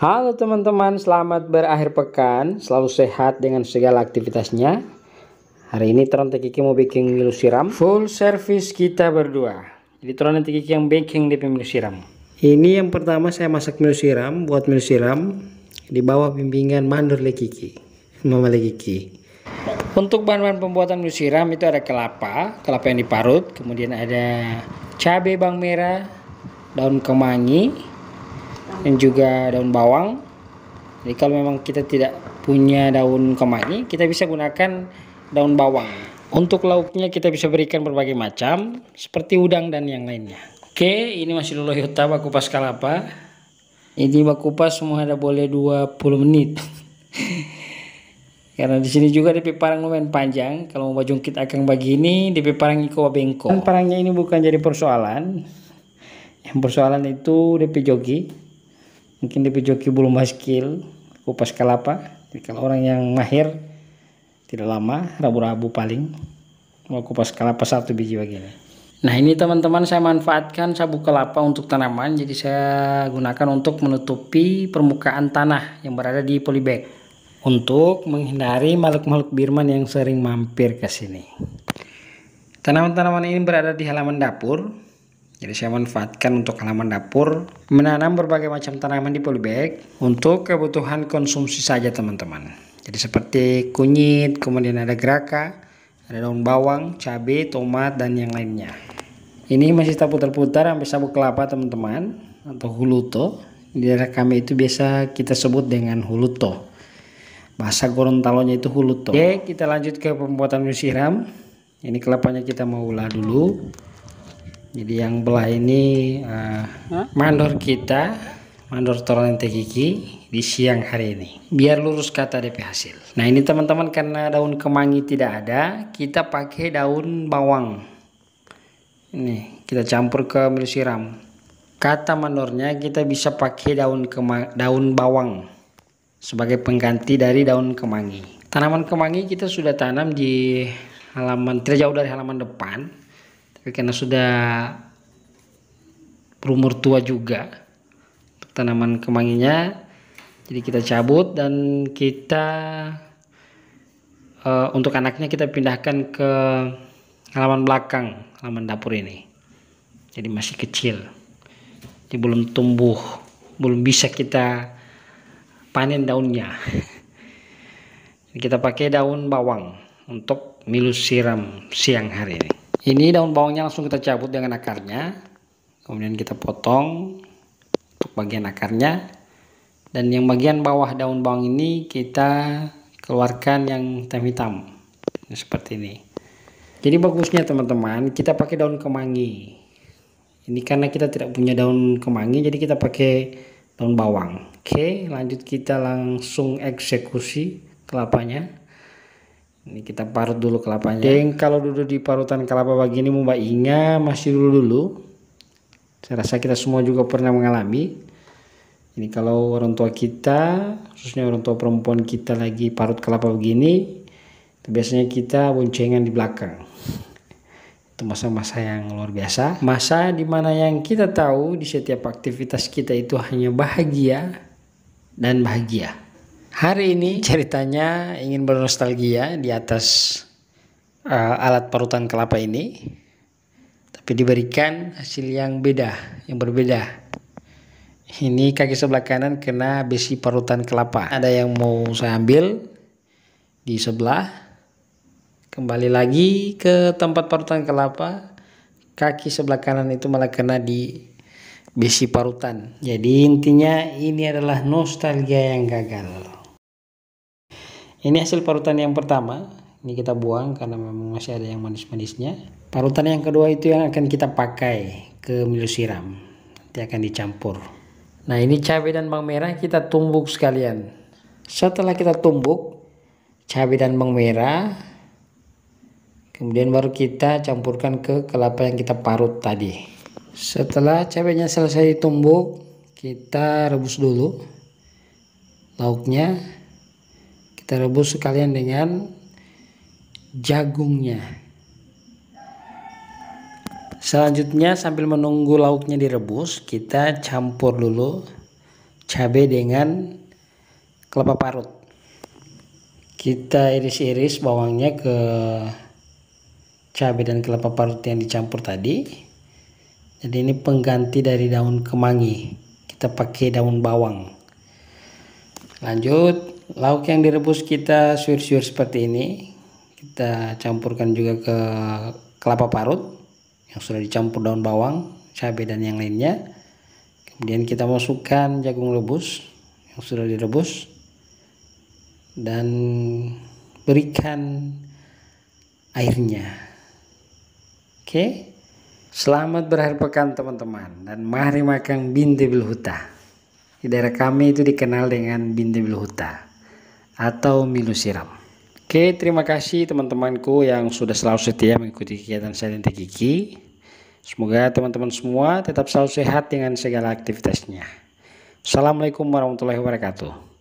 Halo teman-teman, selamat berakhir pekan, selalu sehat dengan segala aktivitasnya. Hari ini Tron Kiki mau bikin milo siram, full service kita berdua. Jadi Tron Kiki yang baking di milo siram. Ini yang pertama saya masak milo siram, buat milo siram di bawah bimbingan mandor Kiki, Mama Kiki. Untuk bahan-bahan pembuatan milo siram itu ada kelapa yang diparut, kemudian ada cabai bawang merah, daun kemangi, dan juga daun bawang. Jadi kalau memang kita tidak punya daun kemangi, kita bisa gunakan daun bawang. Untuk lauknya kita bisa berikan berbagai macam seperti udang dan yang lainnya. Oke, ini masih dulu Yota bakupas kelapa. Ini bakupas semua ada boleh 20 menit. Karena di sini juga DP parang lumayan panjang. Kalau mau jungkit akang begini, DP parang iko bengko. Dan parangnya ini bukan jadi persoalan. Yang persoalan itu DP joki. Mungkin DP joki belum skill kupas kelapa. Jadi kalau orang yang mahir tidak lama, rabu-rabu paling mau kupas kelapa 1 biji begini. Nah ini teman-teman saya manfaatkan sabuk kelapa untuk tanaman. Jadi saya gunakan untuk menutupi permukaan tanah yang berada di polybag untuk menghindari makhluk-makhluk birman yang sering mampir ke sini. Tanaman-tanaman ini berada di halaman dapur. Jadi saya manfaatkan untuk halaman dapur menanam berbagai macam tanaman di polybag untuk kebutuhan konsumsi saja teman-teman. Jadi seperti kunyit, kemudian ada geraka, ada daun bawang, cabai, tomat dan yang lainnya. Ini masih tak putar-putar sampai sabuk kelapa teman-teman, atau huluto. Di daerah kami itu biasa kita sebut dengan huluto. Bahasa Gorontalonya itu huluto. Oke, kita lanjut ke pembuatan milo siram. Ini kelapanya kita mau ulah dulu. Jadi yang belah ini mandor kita, mandor Tron Kiki di siang hari ini. Biar lurus kata DP hasil. Nah ini teman-teman, karena daun kemangi tidak ada, kita pakai daun bawang. Ini kita campur ke milo siram. Kata mandornya kita bisa pakai daun bawang sebagai pengganti dari daun kemangi. Tanaman kemangi kita sudah tanam di halaman, tidak jauh dari halaman depan. Tapi karena sudah berumur tua juga untuk tanaman kemanginya, jadi kita cabut dan kita untuk anaknya kita pindahkan ke halaman belakang, halaman dapur ini. Jadi masih kecil, jadi belum tumbuh, belum bisa kita panen daunnya. Kita pakai daun bawang untuk milo siram siang hari ini. Ini daun bawangnya langsung kita cabut dengan akarnya, kemudian kita potong untuk bagian akarnya, dan yang bagian bawah daun bawang ini kita keluarkan yang hitam-hitam seperti ini. Jadi bagusnya teman-teman kita pakai daun kemangi. Ini karena kita tidak punya daun kemangi, jadi kita pakai daun bawang. Oke, lanjut kita langsung eksekusi kelapanya. Ini kita parut dulu kelapanya. Dan kalau duduk di parutan kelapa begini Mbak Inga masih dulu. Saya rasa kita semua juga pernah mengalami. Ini kalau orang tua kita, khususnya orang tua perempuan kita lagi parut kelapa begini, itu biasanya kita boncengan di belakang. Itu masa-masa yang luar biasa. Masa dimana yang kita tahu di setiap aktivitas kita itu hanya bahagia dan bahagia. Hari ini ceritanya ingin bernostalgia di atas alat parutan kelapa ini, tapi diberikan hasil yang beda, yang berbeda. Ini kaki sebelah kanan kena besi parutan kelapa. Ada yang mau saya ambil di sebelah, kembali lagi ke tempat parutan kelapa, kaki sebelah kanan itu malah kena di besi parutan. Jadi intinya ini adalah nostalgia yang gagal. Ini hasil parutan yang pertama, ini kita buang karena memang masih ada yang manis-manisnya. Parutan yang kedua itu yang akan kita pakai ke milo siram, nanti akan dicampur. Nah ini cabai dan bawang merah kita tumbuk sekalian. Setelah kita tumbuk cabai dan bawang merah, kemudian baru kita campurkan ke kelapa yang kita parut tadi. Setelah cabainya selesai ditumbuk, kita rebus dulu lauknya. Kita rebus sekalian dengan jagungnya. Selanjutnya sambil menunggu lauknya direbus, kita campur dulu cabai dengan kelapa parut. Kita iris-iris bawangnya ke cabai dan kelapa parut yang dicampur tadi. Jadi ini pengganti dari daun kemangi, kita pakai daun bawang. Lanjut, lauk yang direbus kita suir-suir seperti ini. Kita campurkan juga ke kelapa parut yang sudah dicampur daun bawang, cabai dan yang lainnya. Kemudian kita masukkan jagung rebus yang sudah direbus dan berikan airnya. Oke, selamat berakhir pekan teman-teman, dan mari makan bintebil huta. Di daerah kami itu dikenal dengan bintebil huta atau milu siram. Oke, terima kasih teman-temanku yang sudah selalu setia mengikuti kegiatan saya dan Teh Kiki. Semoga teman-teman semua tetap selalu sehat dengan segala aktivitasnya. Assalamualaikum warahmatullahi wabarakatuh.